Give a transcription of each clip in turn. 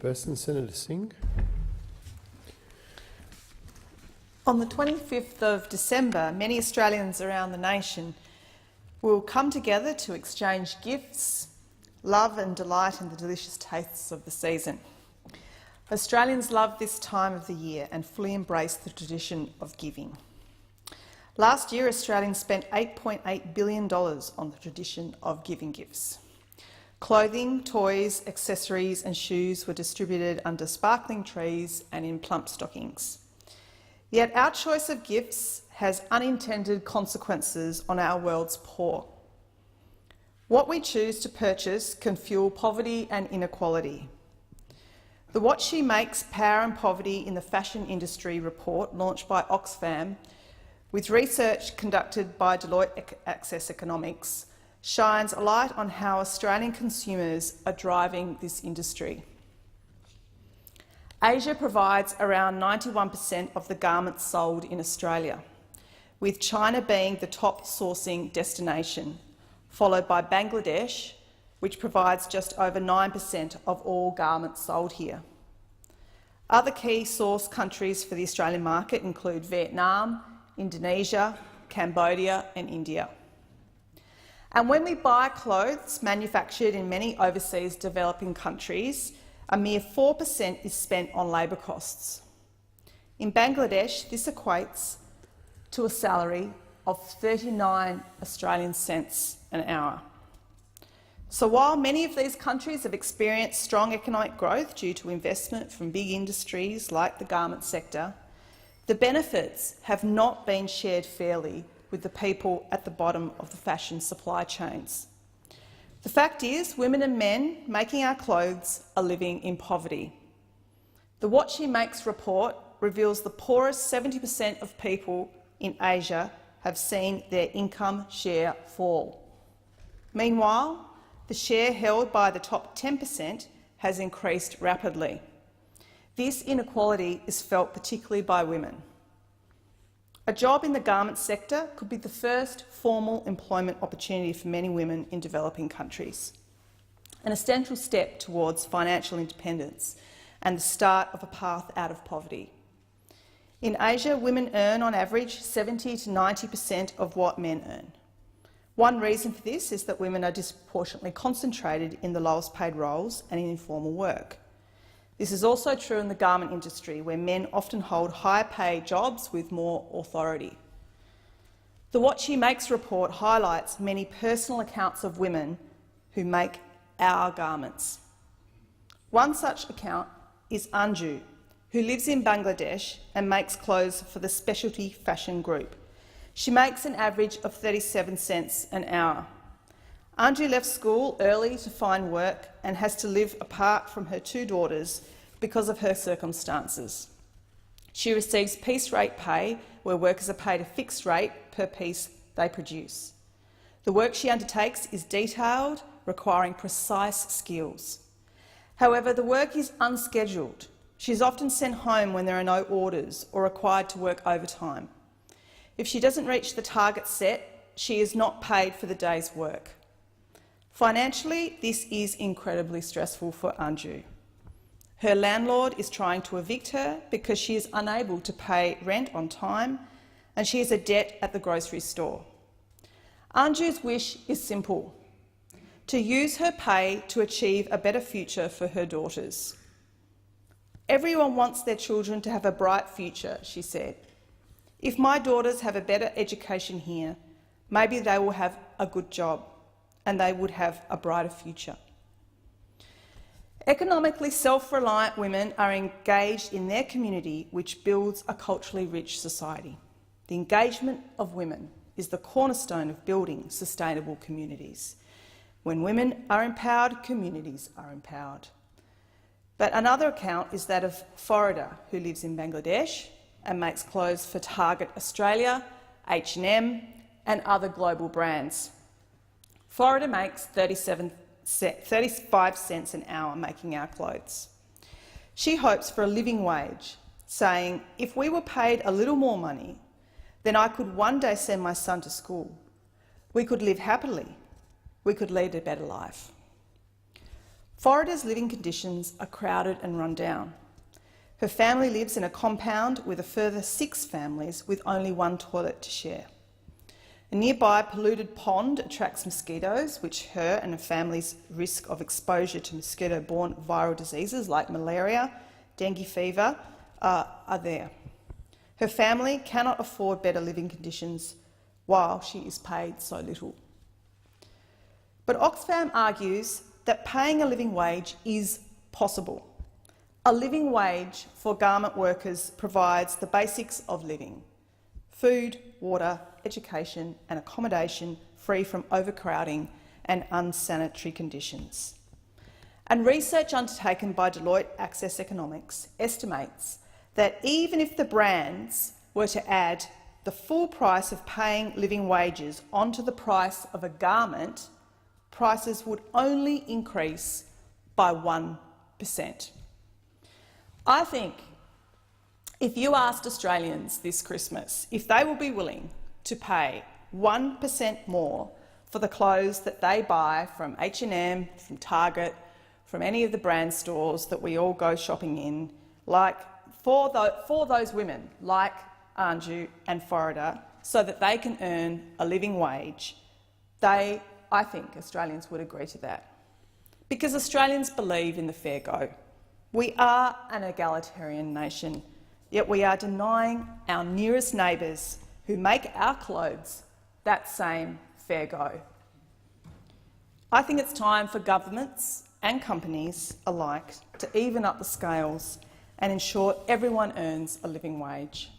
Chairperson, Senator Singh. On the 25th of December, many Australians around the nation will come together to exchange gifts, love and delight in the delicious tastes of the season. Australians love this time of the year and fully embrace the tradition of giving. Last year, Australians spent $8.8 billion on the tradition of giving gifts. Clothing, toys, accessories and shoes were distributed under sparkling trees and in plump stockings. Yet our choice of gifts has unintended consequences on our world's poor. What we choose to purchase can fuel poverty and inequality. The What She Makes, Power and Poverty in the Fashion Industry report, launched by Oxfam, with research conducted by Deloitte Access Economics, shines a light on how Australian consumers are driving this industry. Asia provides around 91% of the garments sold in Australia, with China being the top sourcing destination, followed by Bangladesh, which provides just over 9% of all garments sold here. Other key source countries for the Australian market include Vietnam, Indonesia, Cambodia and India. And when we buy clothes manufactured in many overseas developing countries, a mere 4% is spent on labour costs. In Bangladesh, this equates to a salary of 39 Australian cents an hour. So while many of these countries have experienced strong economic growth due to investment from big industries like the garment sector, the benefits have not been shared fairly with the people at the bottom of the fashion supply chains. The fact is, women and men making our clothes are living in poverty. The What She Makes report reveals the poorest 70% of people in Asia have seen their income share fall. Meanwhile, the share held by the top 10% has increased rapidly. This inequality is felt particularly by women. A job in the garment sector could be the first formal employment opportunity for many women in developing countries, an essential step towards financial independence and the start of a path out of poverty. In Asia, women earn on average 70 to 90% of what men earn. One reason for this is that women are disproportionately concentrated in the lowest paid roles and in informal work. This is also true in the garment industry, where men often hold higher paid jobs with more authority. The What She Makes report highlights many personal accounts of women who make our garments. One such account is Anju, who lives in Bangladesh and makes clothes for the Specialty Fashion Group. She makes an average of 37 cents an hour. Anju left school early to find work and has to live apart from her two daughters because of her circumstances. She receives piece rate pay, where workers are paid a fixed rate per piece they produce. The work she undertakes is detailed, requiring precise skills. However, the work is unscheduled. She is often sent home when there are no orders or required to work overtime. If she doesn't reach the target set, she is not paid for the day's work. Financially, this is incredibly stressful for Anju. Her landlord is trying to evict her because she is unable to pay rent on time and she has a debt at the grocery store. Anju's wish is simple: to use her pay to achieve a better future for her daughters. Everyone wants their children to have a bright future, she said. If my daughters have a better education here, maybe they will have a good job and they would have a brighter future. Economically self-reliant women are engaged in their community, which builds a culturally rich society. The engagement of women is the cornerstone of building sustainable communities. When women are empowered, communities are empowered. But another account is that of Florida, who lives in Bangladesh and makes clothes for Target Australia, H&M and other global brands. Florida makes 35 cents an hour making our clothes. She hopes for a living wage, saying, "If we were paid a little more money, then I could one day send my son to school. We could live happily. We could lead a better life." Florida's living conditions are crowded and run down. Her family lives in a compound with a further 6 families with only 1 toilet to share. A nearby polluted pond attracts mosquitoes, which her and her family's risk of exposure to mosquito-borne viral diseases like malaria, dengue fever are there. Her family cannot afford better living conditions while she is paid so little. But Oxfam argues that paying a living wage is possible. A living wage for garment workers provides the basics of living: food, water, education and accommodation free from overcrowding and unsanitary conditions. And research undertaken by Deloitte Access Economics estimates that even if the brands were to add the full price of paying living wages onto the price of a garment, prices would only increase by 1%. I think if you asked Australians this Christmas if they will be willing to pay 1% more for the clothes that they buy from H&M, from Target, from any of the brand stores that we all go shopping in, like for those women like Anju and Florida, so that they can earn a living wage, I think Australians would agree to that. Because Australians believe in the fair go. We are an egalitarian nation, yet we are denying our nearest neighbours who make our clothes that same fair go. I think it's time for governments and companies alike to even up the scales and ensure everyone earns a living wage.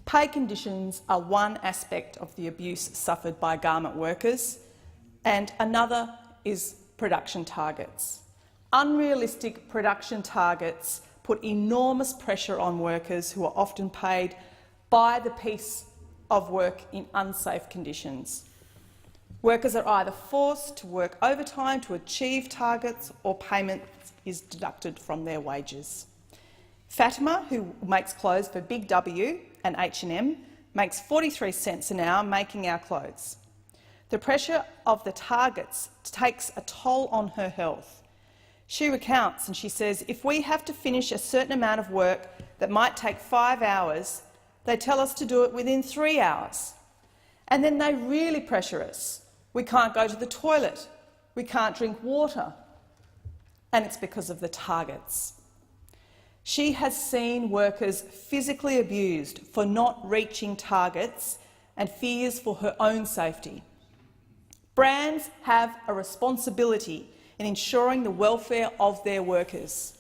Pay conditions are one aspect of the abuse suffered by garment workers, and another is production targets. Unrealistic production targets put enormous pressure on workers who are often paid by the piece of work in unsafe conditions. Workers are either forced to work overtime to achieve targets, or payment is deducted from their wages. Fatima, who makes clothes for Big W and H&M, makes 43 cents an hour making our clothes. The pressure of the targets takes a toll on her health. She recounts and she says, if we have to finish a certain amount of work that might take 5 hours, they tell us to do it within 3 hours. And then they really pressure us. We can't go to the toilet. We can't drink water. And it's because of the targets. She has seen workers physically abused for not reaching targets and fears for her own safety. Brands have a responsibility in ensuring the welfare of their workers.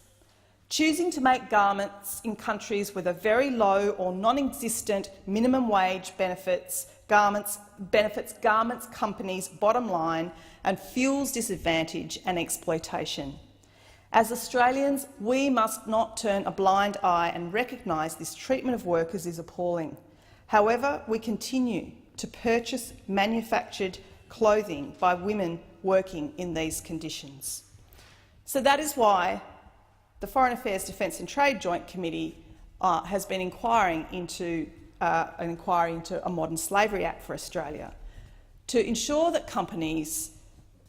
Choosing to make garments in countries with a very low or non-existent minimum wage benefits garments companies' bottom line and fuels disadvantage and exploitation. As Australians, we must not turn a blind eye and recognise this treatment of workers is appalling. However, we continue to purchase manufactured clothing by women working in these conditions. So that is why the Foreign Affairs, Defence and Trade Joint Committee has been inquiring into a Modern Slavery Act for Australia to ensure that companies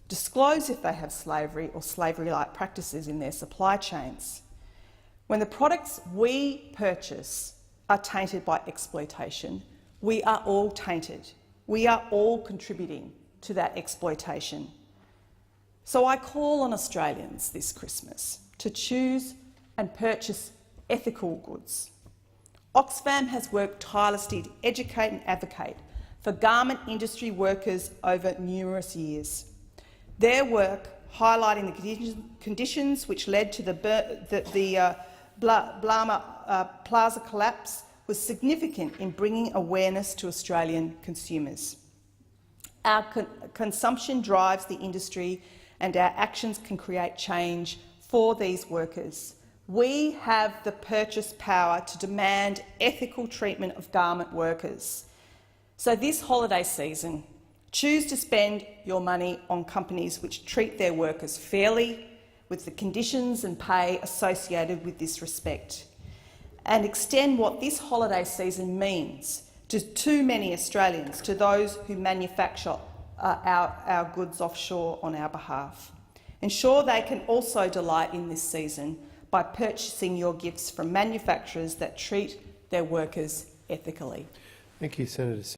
disclose if they have slavery or slavery-like practices in their supply chains. When the products we purchase are tainted by exploitation, we are all tainted. We are all contributing to that exploitation. So I call on Australians this Christmas to choose and purchase ethical goods. Oxfam has worked tirelessly to educate and advocate for garment industry workers over numerous years. Their work highlighting the conditions which led to the Blama Plaza collapse was significant in bringing awareness to Australian consumers. Our consumption drives the industry, and our actions can create change for these workers. We have the purchase power to demand ethical treatment of garment workers. So this holiday season, choose to spend your money on companies which treat their workers fairly, with the conditions and pay associated with this respect, and extend what this holiday season means to too many Australians, to those who manufacture our goods offshore on our behalf. Ensure they can also delight in this season by purchasing your gifts from manufacturers that treat their workers ethically. Thank you, Senator.